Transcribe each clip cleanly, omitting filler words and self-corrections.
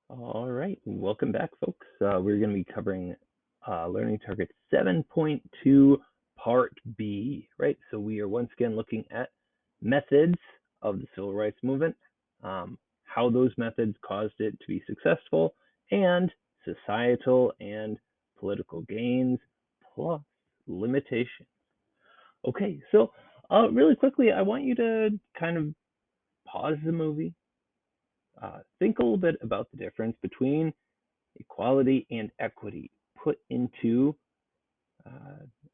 All right, welcome back, folks. We're going to be covering Learning Target 7.2 Part B, right? So we are once again looking at methods of the civil rights movement, how those methods caused it to be successful, and societal and political gains, plus limitations. Okay, so really quickly, I want you to kind of pause the movie, think a little bit about the difference between equality and equity put into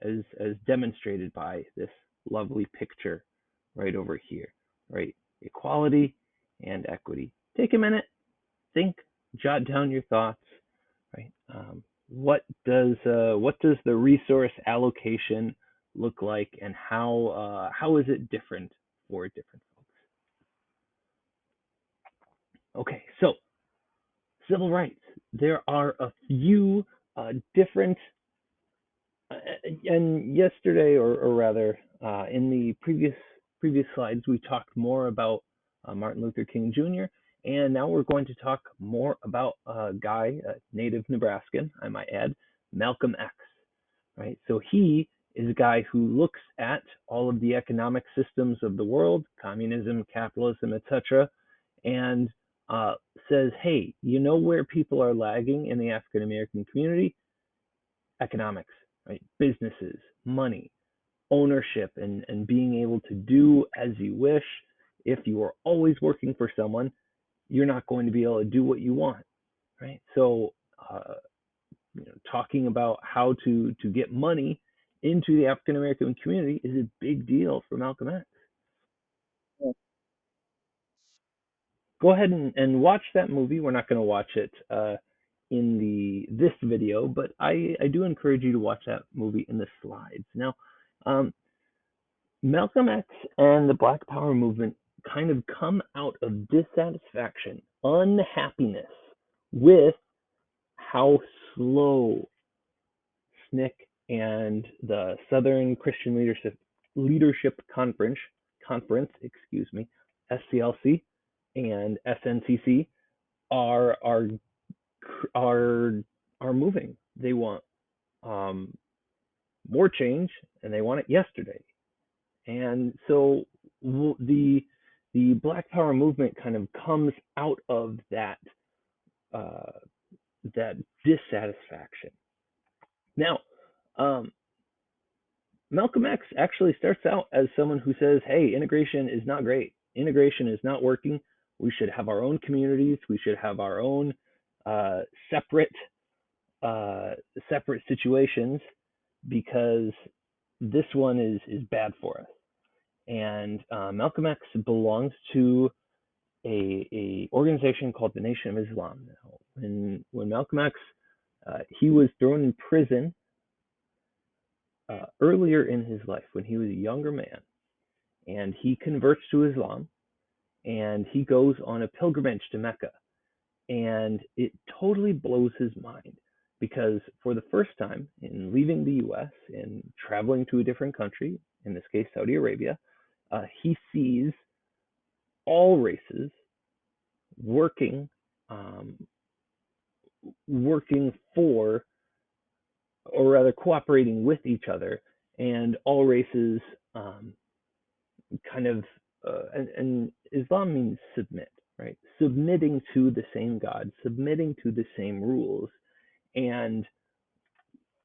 as demonstrated by this lovely picture right over here, right? Equality and equity. Take a minute, think, jot down your thoughts, right? What does the resource allocation look like, and how is it different for different folks? Okay, so civil rights. There are a few different uh, and yesterday, or rather, in the previous slides, we talked more about Martin Luther King Jr., and now we're going to talk more about a guy, a native Nebraskan, I might add, Malcolm X. Right, so he is a guy who looks at all of the economic systems of the world, communism, capitalism, etc., and uh, says, "Hey, you know where people are lagging in the African American community? Economics, right? Businesses, money, ownership, and being able to do as you wish. If you are always working for someone, you're not going to be able to do what you want, right? So, talking about how to get money into the African American community is a big deal for Malcolm X. Go ahead and watch that movie. We're not going to watch it in this video, but I do encourage you to watch that movie in the slides. Now, um, Malcolm X and the Black Power movement kind of come out of dissatisfaction, unhappiness with how slow SNCC and the Southern Christian Leadership Conference, SCLC and SNCC are are are are moving. They want um, more change, and they want it yesterday. And so the Black Power movement kind of comes out of uh, that dissatisfaction. Now, um, Malcolm X actually starts out as someone who says, "Hey, integration is not great. Integration is not working. We should have our own communities. We should have our own uh, separate uh, separate situations because this one is bad for us." And Malcolm X belongs to a organization called the Nation of Islam. Now, when Malcolm X he was thrown in prison earlier in his life when he was a younger man, and he converts to Islam, and he goes on a pilgrimage to Mecca, and it totally blows his mind because for the first time in leaving the U.S. and traveling to a different country, in this case Saudi Arabia, he sees all races working um, working for, or rather cooperating with each other, and all races um, kind of and Islam means submit, right? Submitting to the same God, submitting to the same rules, and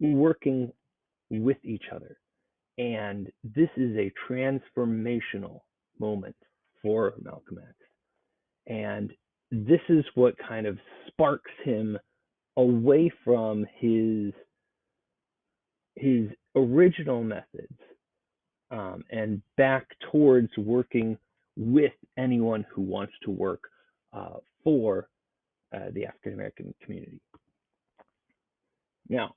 working with each other. And this is a transformational moment for Malcolm X. And this is what kind of sparks him away from his original methods, and back towards working with anyone who wants to work for the African American community. Now,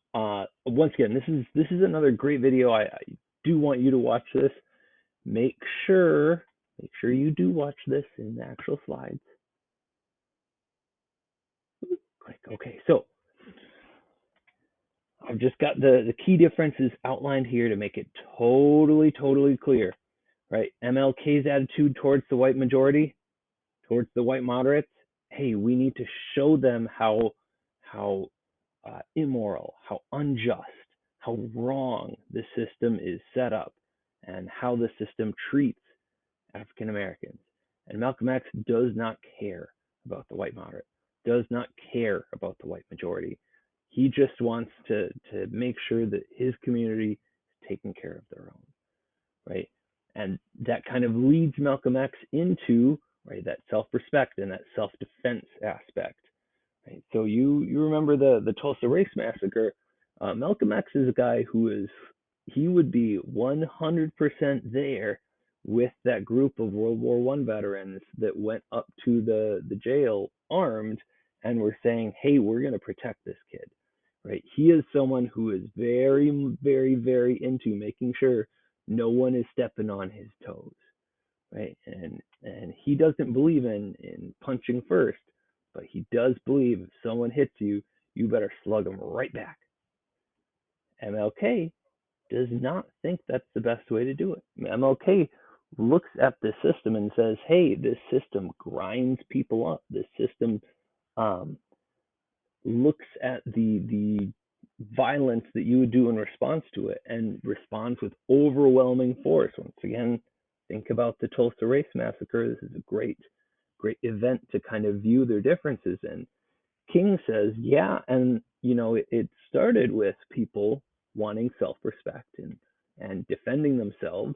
once again, this is another great video. I do want you to watch this. Make sure you do watch this in the actual slides. Click OK. So I've just got the key differences outlined here to make it totally clear, right? MLK's attitude towards the white majority, towards the white moderates, hey, we need to show them how immoral, how unjust, how wrong the system is set up, and how the system treats African Americans. And Malcolm X does not care about the white moderate, does not care about the white majority. He just wants to make sure that his community is taking care of their own, right? And that kind of leads Malcolm X into right that self-respect and that self-defense aspect. Right? So you remember the Tulsa Race Massacre? Malcolm X is a guy who is he would be 100% there with that group of World War One veterans that went up to the jail armed and were saying, "Hey, we're going to protect this kid." Right? He is someone who is very, very, very into making sure no one is stepping on his toes, right? And he doesn't believe in punching first, but he does believe if someone hits you, you better slug them right back. MLK does not think that's the best way to do it. MLK looks at the system and says, "Hey, this system grinds people up. This system um, looks at the violence that you would do in response to it and responds with overwhelming force." Once again, think about the Tulsa Race Massacre. This is a great event to kind of view their differences in. King says, yeah, and it started with people wanting self-respect and defending themselves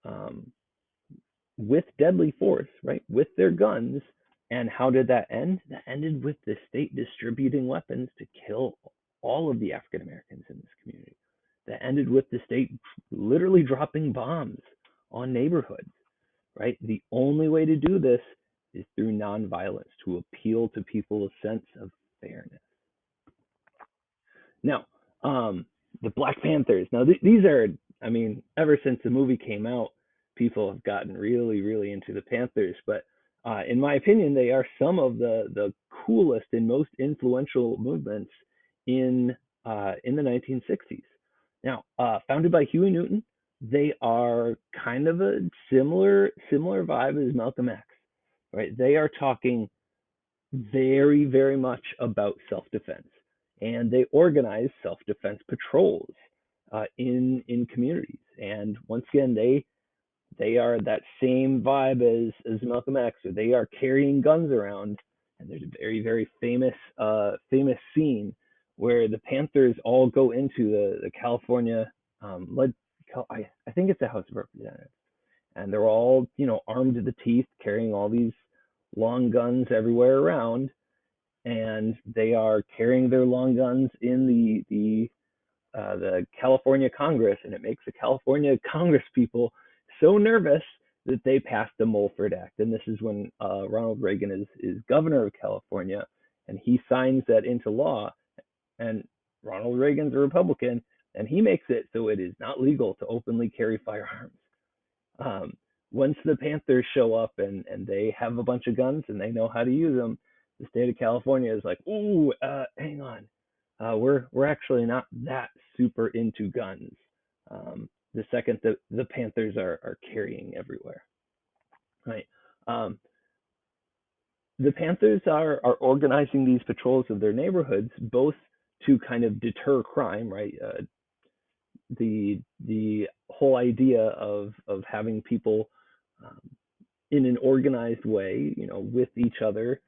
um, with deadly force, right? With their guns. And how did that end? That ended with the state distributing weapons to kill all of the African Americans in this community. That ended with the state literally dropping bombs on neighborhoods, right? The only way to do this is through nonviolence, to appeal to people's sense of fairness. Now, the Black Panthers. Now, these are, I mean, ever since the movie came out, people have gotten really, really into the Panthers. But in my opinion, they are some of the coolest and most influential movements in the 1960s. Now, founded by Huey Newton, they are kind of a similar vibe as Malcolm X, right? They are talking very, very much about self-defense, and they organize self-defense patrols in communities. And once again, they are that same vibe as Malcolm X, or they are carrying guns around. And there's a very, very famous scene where the Panthers all go into the California I think it's the House of Representatives, and they're all armed to the teeth, carrying all these long guns everywhere around, and they are carrying their long guns in the California Congress, and it makes the California Congress people so nervous that they passed the Mulford Act. And this is when Ronald Reagan is governor of California, and he signs that into law. And Ronald Reagan's a Republican, and he makes it so it is not legal to openly carry firearms. Um, Once the Panthers show up and they have a bunch of guns and they know how to use them, the state of California is like, "Ooh, hang on, we're actually not that super into guns." The second the Panthers are carrying everywhere, right? Um, the Panthers are organizing these patrols of their neighborhoods both to kind of deter crime, right? The whole idea of having people um, in an organized way, with each other,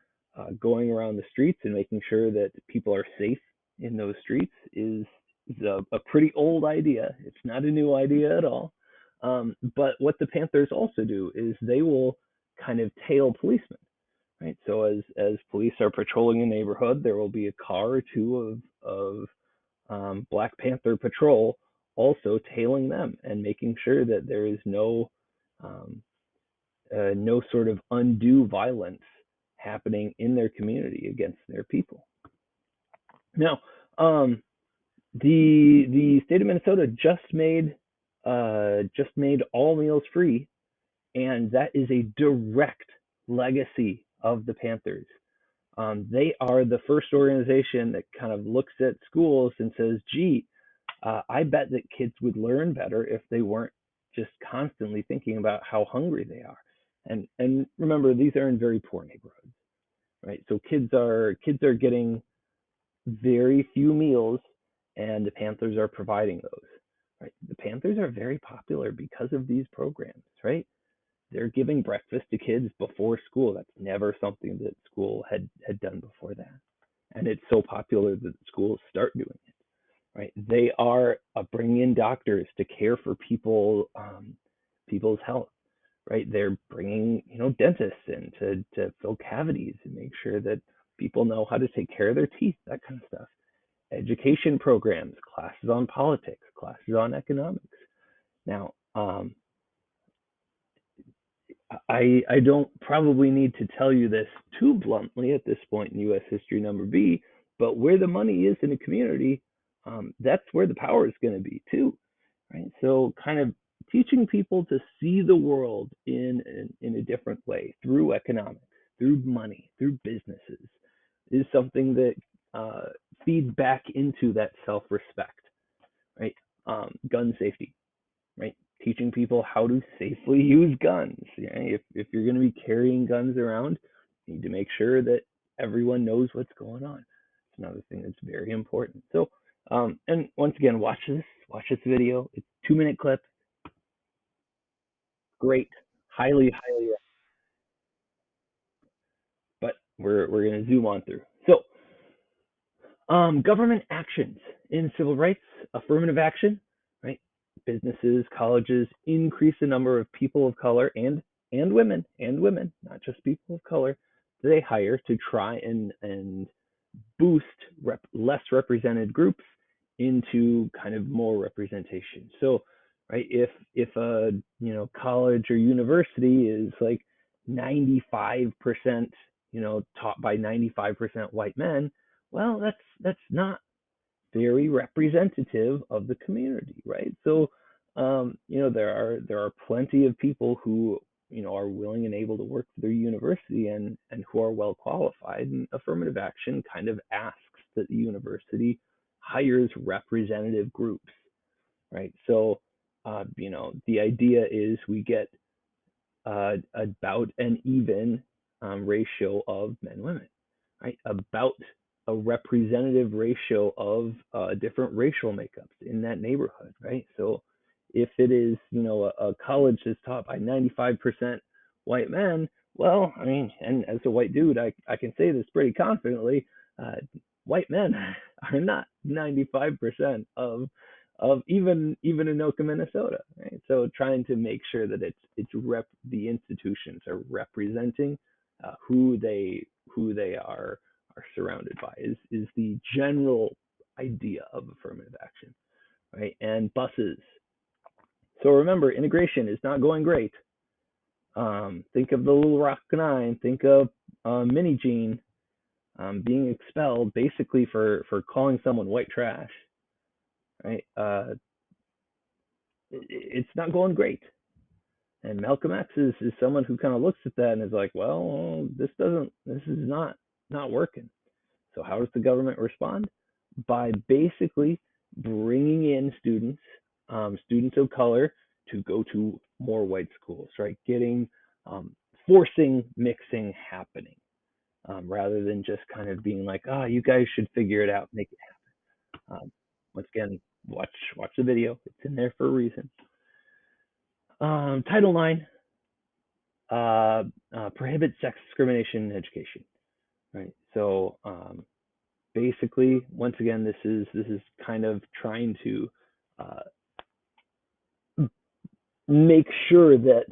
going around the streets and making sure that people are safe in those streets is a pretty old idea. It's not a new idea at all. But what the Panthers also do is they will kind of tail policemen, right? So as police are patrolling a neighborhood, there will be a car or two of Black Panther patrol also tailing them and making sure that there is um, no sort of undue violence happening in their community against their people. Now, the state of Minnesota just made all meals free, and that is a direct legacy of the Panthers. They are the first organization that kind of looks at schools and says, "Gee, I bet that kids would learn better if they weren't just constantly thinking about how hungry they are." And remember, these are in very poor neighborhoods, right? So kids are getting very few meals, and the Panthers are providing those. Right? The Panthers are very popular because of these programs, right? They're giving breakfast to kids before school. That's never something that school had done before that, and it's so popular that schools start doing it. Right? They are bringing in doctors to care for people's health. Right? They're bringing dentists in to fill cavities and make sure that people know how to take care of their teeth, that kind of stuff. Education programs, classes on politics, classes on economics. Now, I don't probably need to tell you this too bluntly at this point in U.S. history number B, but where the money is in a community, that's where the power is going to be too, right? So kind of teaching people to see the world in a different way through economics, through money, through businesses is something that uh, feeds back into that self-respect, right? Gun safety, right? Teaching people how to safely use guns. If you're going to be carrying guns around, you need to make sure that everyone knows what's going on. It's another thing that's very important. So, and once again, watch this video. It's 2 minute clip. Great, highly. But we're going to zoom on through. So, government actions in civil rights, affirmative action, right? Businesses, colleges increase the number of people of color and women, not just people of color, they hire to try and boost less represented groups into kind of more representation. So, right, if a college or university is like 95% taught by 95% white men, well, that's not very representative of the community, right? So, there are plenty of people who are willing and able to work for their university and who are well qualified. And affirmative action kind of asks that the university hires representative groups, right? So, the idea is we get about an even ratio of men and women, right? About a representative ratio of different racial makeups in that neighborhood, right? So if it is, a college that's taught by 95% white men, well, I mean, and as a white dude, I can say this pretty confidently, uh, white men are not 95% of even Anoka, Minnesota, right? So trying to make sure that the institutions are representing who they are surrounded by is the general idea of affirmative action, right? And buses. So remember, integration is not going great. Think of the Little Rock Nine. Think of Mini Gene being expelled basically for calling someone white trash, right? It's not going great. And Malcolm X is someone who kind of looks at that and is like, well, this is not working. So how does the government respond? By basically bringing in students of color to go to more white schools, right? Forcing mixing happening, rather than just kind of being like, you guys should figure it out, make it happen. Once again, watch the video. It's in there for a reason. Title IX prohibits sex discrimination in education, right? So basically, once again, this is kind of trying to uh, make sure that,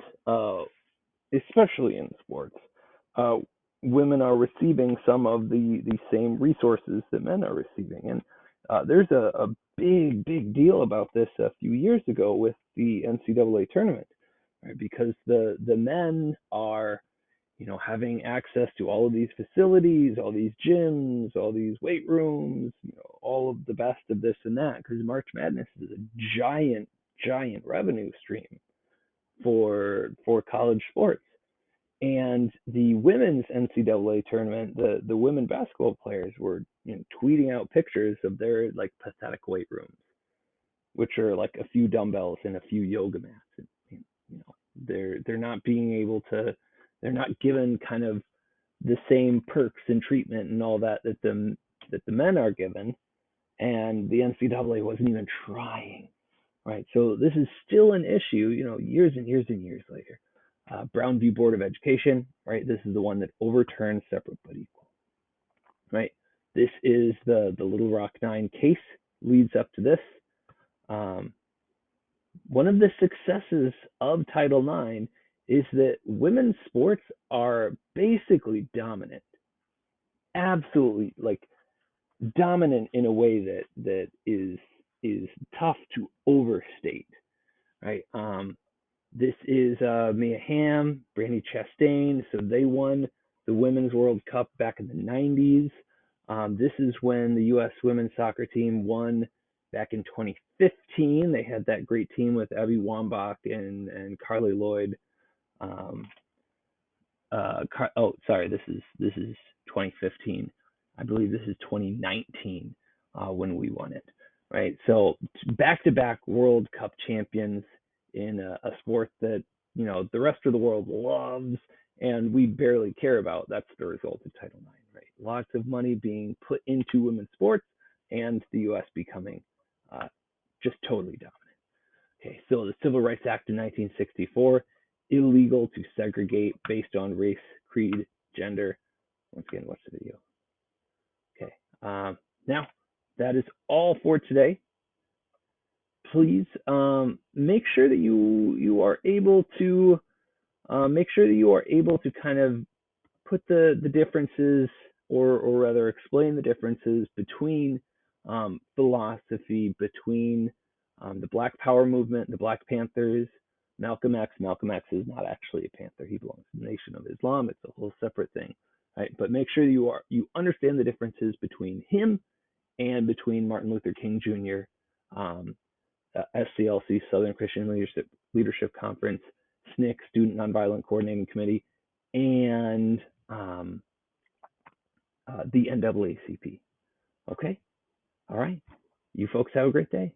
especially in sports, uh, women are receiving some of the same resources that men are receiving. And there's a big deal about this a few years ago with the NCAA tournament, right? Because the men are having access to all of these facilities, all these gyms, all these weight rooms, all of the best of this and that, because March Madness is a giant revenue stream for college sports. And the women's NCAA tournament, the women basketball players were tweeting out pictures of their like pathetic weight rooms, which are like a few dumbbells and a few yoga mats. And, they're not being able to, they're not given kind of the same perks and treatment and all that that the men are given, and the NCAA wasn't even trying, right? So this is still an issue, years and years and years later. Brown v. Board of Education, right? This is the one that overturned separate but equal, right? This is the Little Rock Nine case, leads up to this. Um, One of the successes of Title IX is that women's sports are basically dominant, absolutely like dominant in a way that is tough to overstate, right? This is Mia Hamm, Brandy Chastain. So they won the Women's World Cup back in the 90s. This is when the U.S. women's soccer team won back in 2015. They had that great team with Abby Wambach and Carly Lloyd. Um, sorry, this is 2015. I believe this is 2019 when we won it. Right, so back-to-back World Cup champions in a sport that the rest of the world loves and we barely care about. That's the result of Title IX. Right, lots of money being put into women's sports, and the U.S. becoming uh, just totally dominant. Okay, so the Civil Rights Act of 1964, illegal to segregate based on race, creed, gender. Once again, watch the video. Okay, now that is all for today. Please make sure that you are able to kind of put the differences, or rather explain the differences between philosophy, between the Black Power movement, the Black Panthers, Malcolm X. Malcolm X is not actually a Panther. He belongs to the Nation of Islam. It's a whole separate thing, right? But make sure you understand the differences between him and between Martin Luther King Jr., um, SCLC, Southern Christian Leadership Conference, SNCC, Student Nonviolent Coordinating Committee, and the NAACP. Okay? All right. You folks have a great day.